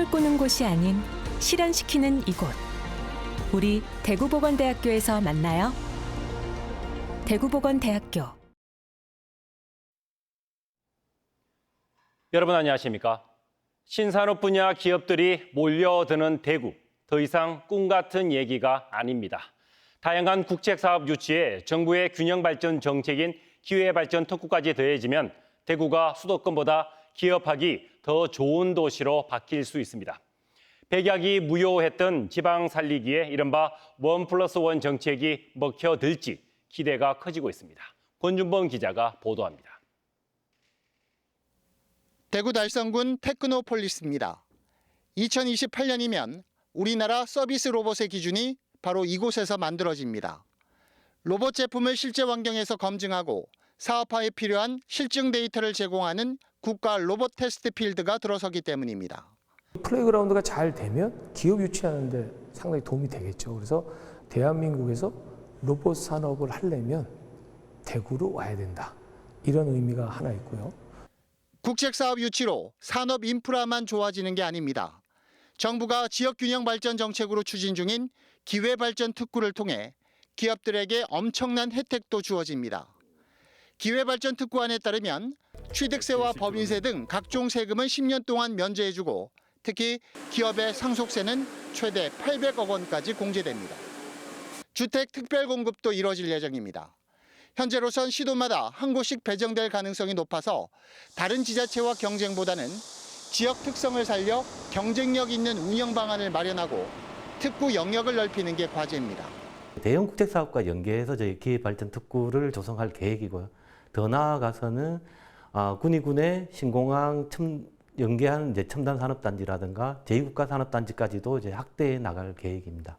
꿈을 꾸는 곳이 아닌 실현시키는 이곳. 우리 대구보건대학교에서 만나요. 대구보건대학교. 여러분 안녕하십니까? 신산업 분야 기업들이 몰려드는 대구. 더 이상 꿈 같은 얘기가 아닙니다. 다양한 국책사업 유치에 정부의 균형 발전 정책인 기회발전 특구까지 더해지면 대구가 수도권보다 기업하기 더 좋은 도시로 바뀔 수 있습니다. 백약이 무효했던 지방 살리기에 이른바 1+1 정책이 먹혀들지 기대가 커지고 있습니다. 권준범 기자가 보도합니다. 대구 달성군 테크노폴리스입니다. 2028년이면 우리나라 서비스 로봇의 기준이 바로 이곳에서 만들어집니다. 로봇 제품을 실제 환경에서 검증하고 사업화에 필요한 실증 데이터를 제공하는 국가 로봇 테스트 필드가 들어서기 때문입니다. 플레이그라운드가 잘 되면 기업 유치하는 데 상당히 도움이 되겠죠. 그래서 대한민국에서 로봇 산업을 하려면 대구로 와야 된다. 이런 의미가 하나 있고요. 국책사업 유치로 산업 인프라만 좋아지는 게 아닙니다. 정부가 지역균형 발전 정책으로 추진 중인 기회발전 특구를 통해 기업들에게 엄청난 혜택도 주어집니다. 기회발전 특구안에 따르면 취득세와 법인세 등 각종 세금은 10년 동안 면제해주고 특히 기업의 상속세는 최대 800억 원까지 공제됩니다. 주택 특별 공급도 이뤄질 예정입니다. 현재로선 시도마다 한 곳씩 배정될 가능성이 높아서 다른 지자체와 경쟁보다는 지역 특성을 살려 경쟁력 있는 운영 방안을 마련하고 특구 영역을 넓히는 게 과제입니다. 대형 국책사업과 연계해서 저희 기회발전 특구를 조성할 계획이고요. 더 나아가서는 군의군의 신공항 연계한 첨단 산업단지라든가 제2국가 산업단지까지도 이제 확대해 나갈 계획입니다.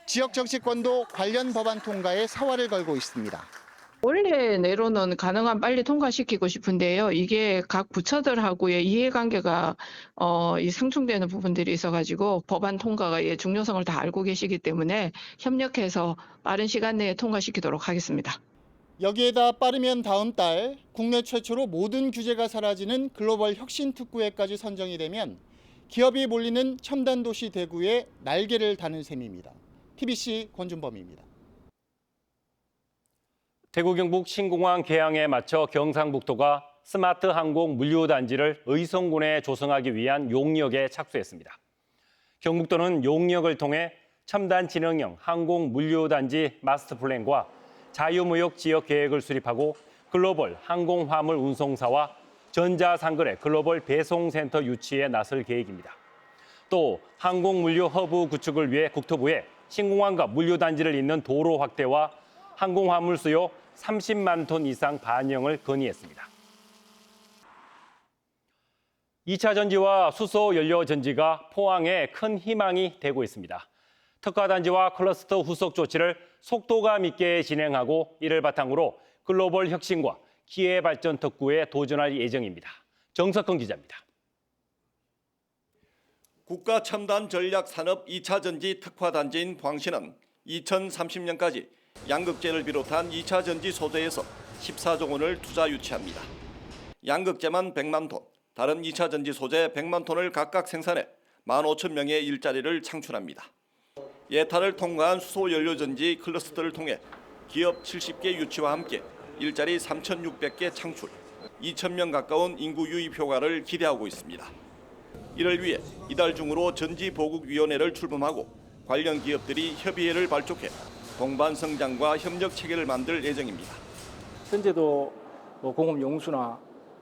지역 정치권도 관련 법안 통과에 사활을 걸고 있습니다. 원래 내로는 가능한 빨리 통과시키고 싶은데요. 이게 각 부처들하고의 이해관계가 상충되는 부분들이 있어가지고 법안 통과의 중요성을 다 알고 계시기 때문에 협력해서 빠른 시간 내에 통과시키도록 하겠습니다. 여기에다 빠르면 다음 달 국내 최초로 모든 규제가 사라지는 글로벌 혁신 특구에까지 선정이 되면 기업이 몰리는 첨단 도시 대구에 날개를 다는 셈입니다. TBC 권준범입니다. 대구 경북 신공항 개항에 맞춰 경상북도가 스마트 항공 물류단지를 의성군에 조성하기 위한 용역에 착수했습니다. 경북도는 용역을 통해 첨단 지능형 항공 물류단지 마스터 플랜과 자유무역 지역 계획을 수립하고 글로벌 항공 화물 운송사와 전자상거래 글로벌 배송센터 유치에 나설 계획입니다. 또 항공 물류 허브 구축을 위해 국토부에 신공항과 물류단지를 잇는 도로 확대와 항공 화물 수요 30만 톤 이상 반영을 건의했습니다. 2차 전지와 수소 연료 전지가 포항에 큰 희망이 되고 있습니다. 특화단지와 클러스터 후속 조치를 속도감 있게 진행하고 이를 바탕으로 글로벌 혁신과 기회발전 특구에 도전할 예정입니다. 정석근 기자입니다. 국가첨단전략산업 2차 전지 특화단지인 포항시는 2030년까지 양극재를 비롯한 2차 전지 소재에서 14조 원을 투자 유치합니다. 양극재만 100만 톤, 다른 2차 전지 소재 100만 톤을 각각 생산해 15,000명의 일자리를 창출합니다. 예타를 통과한 수소연료전지 클러스터를 통해 기업 70개 유치와 함께 일자리 3,600개 창출, 2,000명 가까운 인구 유입 효과를 기대하고 있습니다. 이를 위해 이달 중으로 전지보국위원회를 출범하고 관련 기업들이 협의회를 발족해 동반 성장과 협력 체계를 만들 예정입니다. 현재도 공업용수나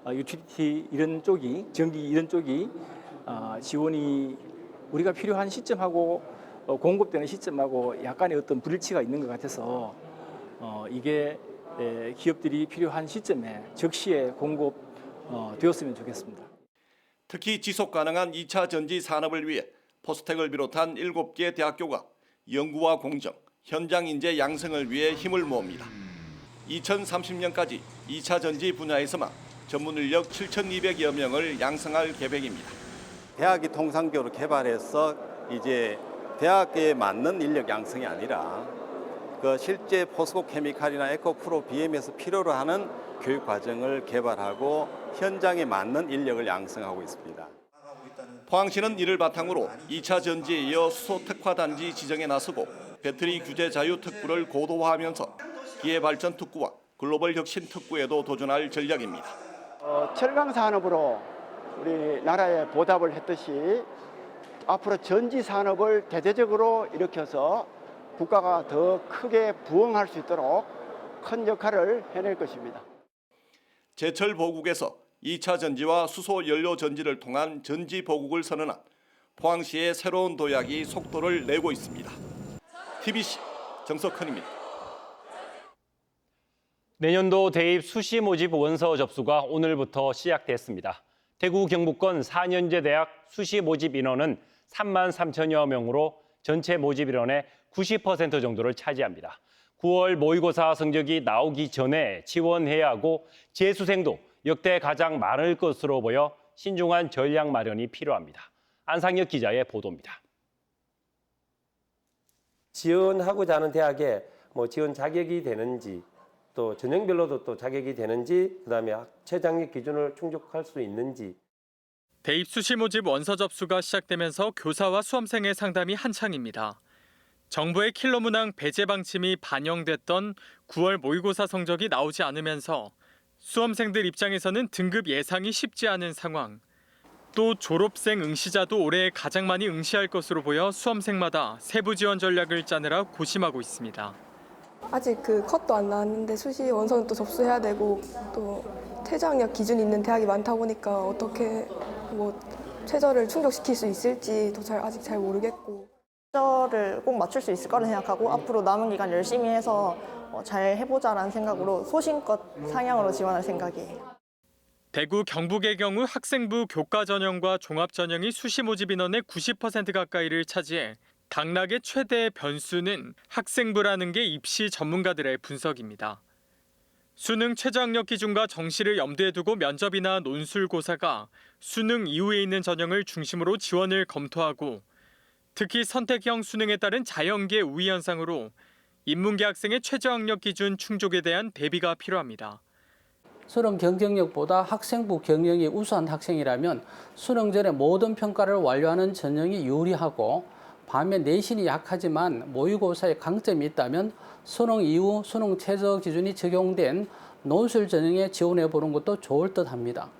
유틸리티 이런 쪽이 전기 이런 쪽이 지원이 우리가 필요한 시점하고 공급되는 시점하고 약간의 어떤 불일치가 있는 것 같아서 이게 기업들이 필요한 시점에 적시에 공급되었으면 좋겠습니다. 특히 지속 가능한 2차 전지 산업을 위해 포스텍을 비롯한 7개 대학교가 연구와 공정, 현장 인재 양성을 위해 힘을 모읍니다. 2030년까지 2차 전지 분야에서만 전문 인력 7,200여 명을 양성할 계획입니다. 대학이 통상적으로 개발해서 이제 대학에 맞는 인력 양성이 아니라 그 실제 포스코 케미칼이나 에코프로 BM에서 필요로 하는 교육 과정을 개발하고 현장에 맞는 인력을 양성하고 있습니다. 포항시는 이를 바탕으로 2차 전지에 이어 수소 특화단지 지정에 나서고 배터리 규제 자유 특구를 고도화하면서 기회발전 특구와 글로벌 혁신 특구에도 도전할 전략입니다. 철강 산업으로 우리나라에 보답을 했듯이 앞으로 전지 산업을 대대적으로 일으켜서 국가가 더 크게 부흥할 수 있도록 큰 역할을 해낼 것입니다. 제철 보국에서 2차 전지와 수소 연료 전지를 통한 전지 보국을 선언한 포항시의 새로운 도약이 속도를 내고 있습니다. TBC 정석헌입니다. 내년도 대입 수시 모집 원서 접수가 오늘부터 시작됐습니다. 대구 경북권 4년제 대학 수시 모집 인원은 3만 3천여 명으로 전체 모집 인원의 90% 정도를 차지합니다. 9월 모의고사 성적이 나오기 전에 지원해야 하고 재수생도 역대 가장 많을 것으로 보여 신중한 전략 마련이 필요합니다. 안상혁 기자의 보도입니다. 지원하고자 하는 대학에 지원 자격이 되는지, 또 전형별로도 또 자격이 되는지, 그다음에 최저학력 기준을 충족할 수 있는지. 대입 수시 모집 원서 접수가 시작되면서 교사와 수험생의 상담이 한창입니다. 정부의 킬러 문항 배제 방침이 반영됐던 9월 모의고사 성적이 나오지 않으면서 수험생들 입장에서는 등급 예상이 쉽지 않은 상황. 또 졸업생 응시자도 올해 가장 많이 응시할 것으로 보여 수험생마다 세부 지원 전략을 짜느라 고심하고 있습니다. 아직 컷도 안 나왔는데 수시 원서는 또 접수해야 되고 또 최저학력 기준이 있는 대학이 많다 보니까 어떻게 최저를 충족시킬 수 있을지도 아직 잘 모르겠고. 최저를 꼭 맞출 수 있을 거라 생각하고 앞으로 남은 기간 열심히 해서 잘 해보자라는 생각으로 소신껏 상향으로 지원할 생각이에요. 대구 경북의 경우 학생부 교과 전형과 종합 전형이 수시 모집 인원의 90% 가까이를 차지해 당락의 최대 변수는 학생부라는 게 입시 전문가들의 분석입니다. 수능 최저학력 기준과 정시를 염두에 두고 면접이나 논술고사가 수능 이후에 있는 전형을 중심으로 지원을 검토하고 특히 선택형 수능에 따른 자연계 우위 현상으로 인문계 학생의 최저학력 기준 충족에 대한 대비가 필요합니다. 수능 경쟁력보다 학생부 경영이 우수한 학생이라면 수능 전에 모든 평가를 완료하는 전형이 유리하고 반면 내신이 약하지만 모의고사에 강점이 있다면 수능 이후 수능 최저 기준이 적용된 논술 전형에 지원해 보는 것도 좋을 듯합니다.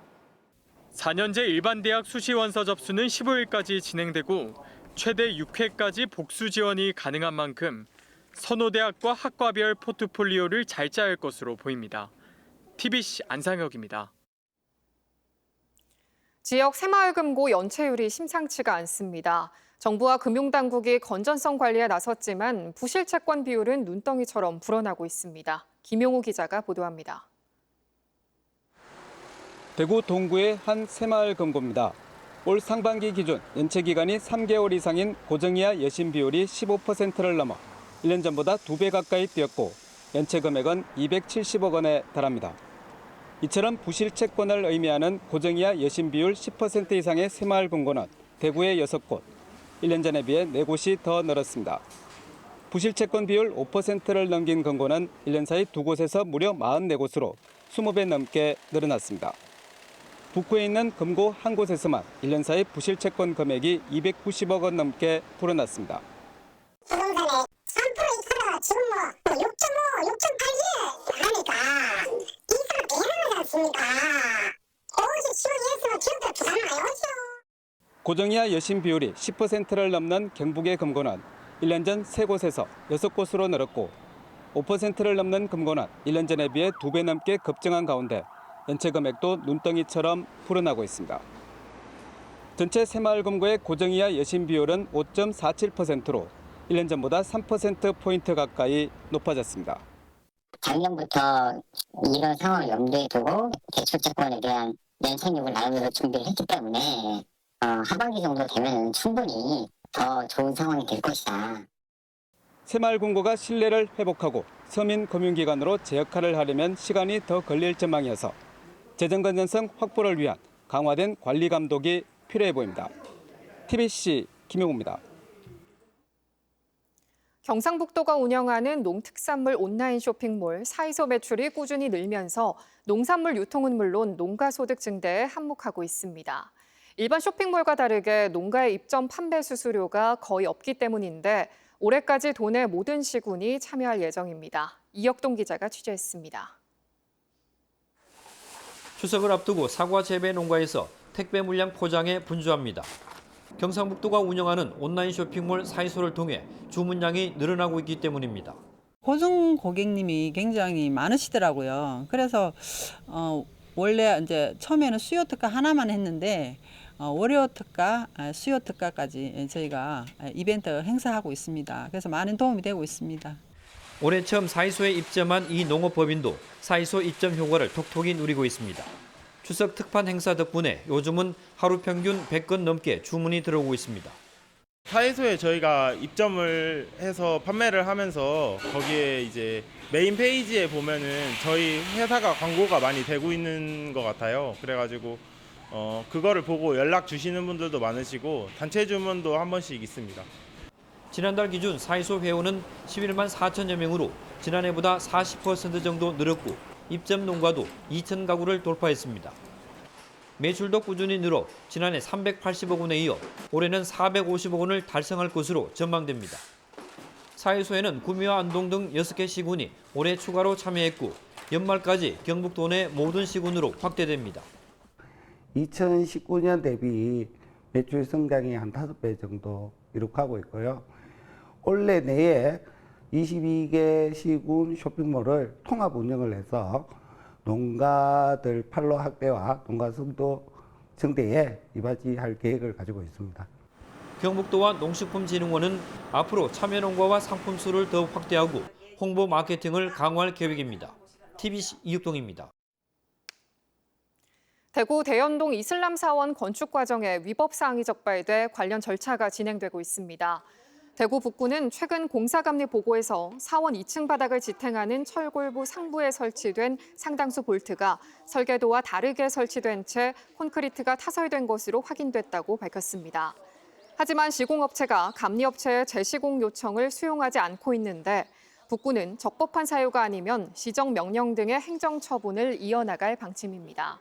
4년제 일반 대학 수시 원서 접수는 15일까지 진행되고 최대 6회까지 복수 지원이 가능한 만큼 선호대학과 학과별 포트폴리오를 잘 짜야 할 것으로 보입니다. TBC 안상혁입니다. 지역 새마을금고 연체율이 심상치가 않습니다. 정부와 금융당국이 건전성 관리에 나섰지만 부실 채권 비율은 눈덩이처럼 불어나고 있습니다. 김용우 기자가 보도합니다. 대구 동구의 한 새마을금고입니다. 올 상반기 기준 연체 기간이 3개월 이상인 고정이하 예신 비율이 15%를 넘어 1년 전보다 2배 가까이 뛰었고 연체 금액은 270억 원에 달합니다. 이처럼 부실 채권을 의미하는 고정이하 예신 비율 10% 이상의 새마을금고는 대구의 6곳, 1년 전에 비해 4곳이 더 늘었습니다. 부실 채권 비율 5%를 넘긴 금고는 1년 사이 2곳에서 무려 44곳으로 20배 넘게 늘어났습니다. 북구에 있는 금고 한 곳에서만 1년 사이 부실 채권 금액이 290억 원 넘게 불어났습니다. 부동산에 3% 이하로 지금 6.5, 6.8에 하니까 이사가 대단하지 않습니까? 오직 지원해서 지역들 부담을 오죠. 고정이하 여신 비율이 10%를 넘는 경북의 금고는 1년 전 3곳에서 6곳으로 늘었고 5%를 넘는 금고는 1년 전에 비해 2배 넘게 급증한 가운데 연체 금액도 눈덩이처럼 불어나고 있습니다. 전체 새마을금고의 고정이하 여신 비율은 5.47%로 1년 전보다 3%포인트 가까이 높아졌습니다. 작년부터 이런 상황을 염두에 두고 대출채권에 대한 연체율을 나름대로 준비를 했기 때문에 하반기 정도 되면 충분히 더 좋은 상황이 될 것이다. 새마을금고가 신뢰를 회복하고 서민금융기관으로 제 역할을 하려면 시간이 더 걸릴 전망이어서 재정 건전성 확보를 위한 강화된 관리 감독이 필요해 보입니다. TBC 김용우입니다. 경상북도가 운영하는 농특산물 온라인 쇼핑몰 사이소 매출이 꾸준히 늘면서 농산물 유통은 물론 농가 소득 증대에 한몫하고 있습니다. 일반 쇼핑몰과 다르게 농가의 입점 판매 수수료가 거의 없기 때문인데 올해까지 도내 모든 시군이 참여할 예정입니다. 이혁동 기자가 취재했습니다. 추석을 앞두고 사과 재배 농가에서 택배 물량 포장에 분주합니다. 경상북도가 운영하는 온라인 쇼핑몰 사이소를 통해 주문량이 늘어나고 있기 때문입니다. 고정 고객님이 굉장히 많으시더라고요. 그래서 원래 이제 처음에는 수요 특가 하나만 했는데 월요 특가, 수요 특가까지 저희가 이벤트 행사하고 있습니다. 그래서 많은 도움이 되고 있습니다. 올해 처음 사이소에 입점한 이 농업법인도 사이소 입점 효과를 톡톡히 누리고 있습니다. 추석 특판 행사 덕분에 요즘은 하루 평균 100건 넘게 주문이 들어오고 있습니다. 사이소에 저희가 입점을 해서 판매를 하면서 거기에 이제 메인 페이지에 보면은 저희 회사가 광고가 많이 되고 있는 것 같아요. 그래가지고 그거를 보고 연락 주시는 분들도 많으시고 단체 주문도 한 번씩 있습니다. 지난달 기준 사이소 회원은 11만 4천여 명으로 지난해보다 40% 정도 늘었고 입점 농가도 2천 가구를 돌파했습니다. 매출도 꾸준히 늘어 지난해 380억 원에 이어 올해는 450억 원을 달성할 것으로 전망됩니다. 사이소에는 구미와 안동 등 6개 시군이 올해 추가로 참여했고 연말까지 경북도 내 모든 시군으로 확대됩니다. 2019년 대비 매출 성장이 한 5배 정도 기록하고 있고요. 올해 내에 22개 시군 쇼핑몰을 통합 운영을 해서 농가들 판로 확대와 농가 선도 증대에 이바지할 계획을 가지고 있습니다. 경북도와 농식품진흥원은 앞으로 참여 농가와 상품 수를 더욱 확대하고 홍보 마케팅을 강화할 계획입니다. TBC 이육동입니다. 대구 대연동 이슬람 사원 건축 과정에 위법 사항이 적발돼 관련 절차가 진행되고 있습니다. 대구 북구는 최근 공사감리 보고에서 사원 2층 바닥을 지탱하는 철골부 상부에 설치된 상당수 볼트가 설계도와 다르게 설치된 채 콘크리트가 타설된 것으로 확인됐다고 밝혔습니다. 하지만 시공업체가 감리업체의 재시공 요청을 수용하지 않고 있는데 북구는 적법한 사유가 아니면 시정 명령 등의 행정 처분을 이어나갈 방침입니다.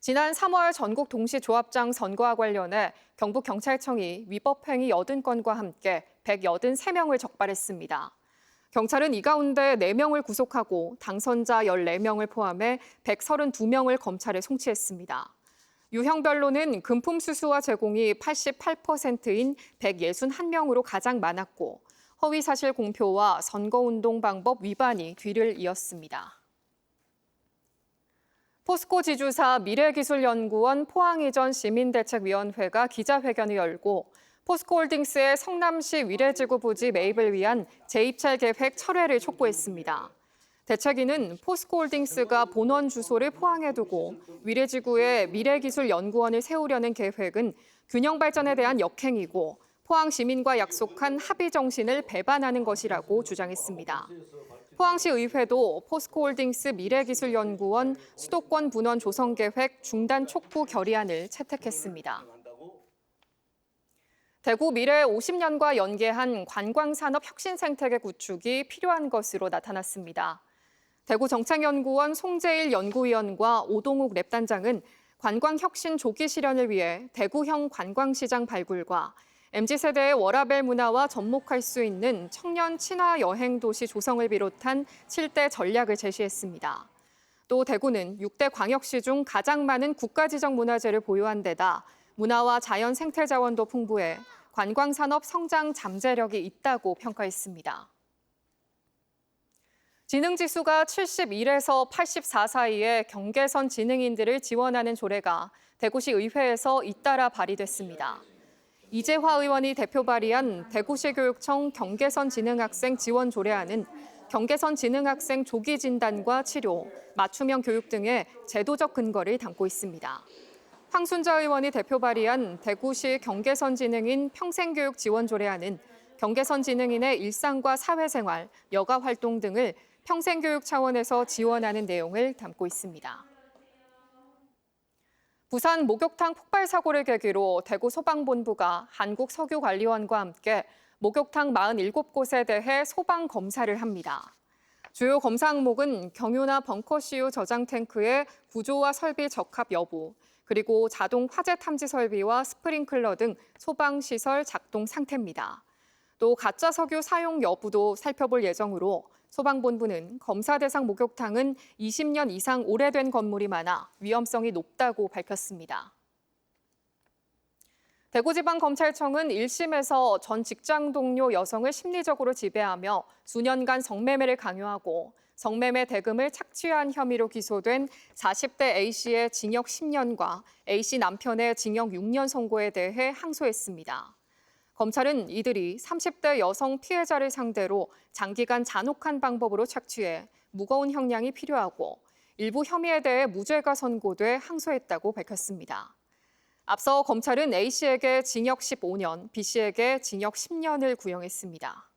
지난 3월 전국 동시조합장 선거와 관련해 경북경찰청이 위법행위 80건과 함께 183명을 적발했습니다. 경찰은 이 가운데 4명을 구속하고 당선자 14명을 포함해 132명을 검찰에 송치했습니다. 유형별로는 금품 수수와 제공이 88%인 161명으로 가장 많았고 허위사실 공표와 선거운동 방법 위반이 뒤를 이었습니다. 포스코 지주사 미래기술연구원 포항이전 시민대책위원회가 기자회견을 열고 포스코홀딩스의 성남시 위례지구 부지 매입을 위한 재입찰 계획 철회를 촉구했습니다. 대책위는 포스코홀딩스가 본원 주소를 포항에 두고 위례지구에 미래기술연구원을 세우려는 계획은 균형 발전에 대한 역행이고 포항 시민과 약속한 합의 정신을 배반하는 것이라고 주장했습니다. 포항시 의회도 포스코홀딩스 미래기술연구원 수도권 분원 조성 계획 중단 촉구 결의안을 채택했습니다. 대구 미래 50년과 연계한 관광산업 혁신생태계 구축이 필요한 것으로 나타났습니다. 대구정책연구원 송재일 연구위원과 오동욱 랩단장은 관광혁신 조기 실현을 위해 대구형 관광시장 발굴과 MZ세대의 워라밸 문화와 접목할 수 있는 청년 친화 여행 도시 조성을 비롯한 7대 전략을 제시했습니다. 또 대구는 6대 광역시 중 가장 많은 국가지정 문화재를 보유한 데다 문화와 자연 생태 자원도 풍부해 관광산업 성장 잠재력이 있다고 평가했습니다. 지능지수가 71에서 84 사이의 경계선 지능인들을 지원하는 조례가 대구시 의회에서 잇따라 발의됐습니다. 이재화 의원이 대표 발의한 대구시 교육청 경계선 지능학생 지원 조례안은 경계선 지능학생 조기 진단과 치료, 맞춤형 교육 등의 제도적 근거를 담고 있습니다. 황순자 의원이 대표 발의한 대구시 경계선 지능인 평생교육 지원 조례안은 경계선 지능인의 일상과 사회생활, 여가 활동 등을 평생교육 차원에서 지원하는 내용을 담고 있습니다. 부산 목욕탕 폭발 사고를 계기로 대구 소방본부가 한국석유관리원과 함께 목욕탕 47곳에 대해 소방 검사를 합니다. 주요 검사 항목은 경유나 벙커시유 저장 탱크의 구조와 설비 적합 여부, 그리고 자동 화재 탐지 설비와 스프링클러 등 소방시설 작동 상태입니다. 또 가짜 석유 사용 여부도 살펴볼 예정으로 소방본부는 검사 대상 목욕탕은 20년 이상 오래된 건물이 많아 위험성이 높다고 밝혔습니다. 대구지방검찰청은 1심에서 전 직장 동료 여성을 심리적으로 지배하며 수년간 성매매를 강요하고 성매매 대금을 착취한 혐의로 기소된 40대 A씨의 징역 10년과 A씨 남편의 징역 6년 선고에 대해 항소했습니다. 검찰은 이들이 30대 여성 피해자를 상대로 장기간 잔혹한 방법으로 착취해 무거운 형량이 필요하고 일부 혐의에 대해 무죄가 선고돼 항소했다고 밝혔습니다. 앞서 검찰은 A씨에게 징역 15년, B씨에게 징역 10년을 구형했습니다.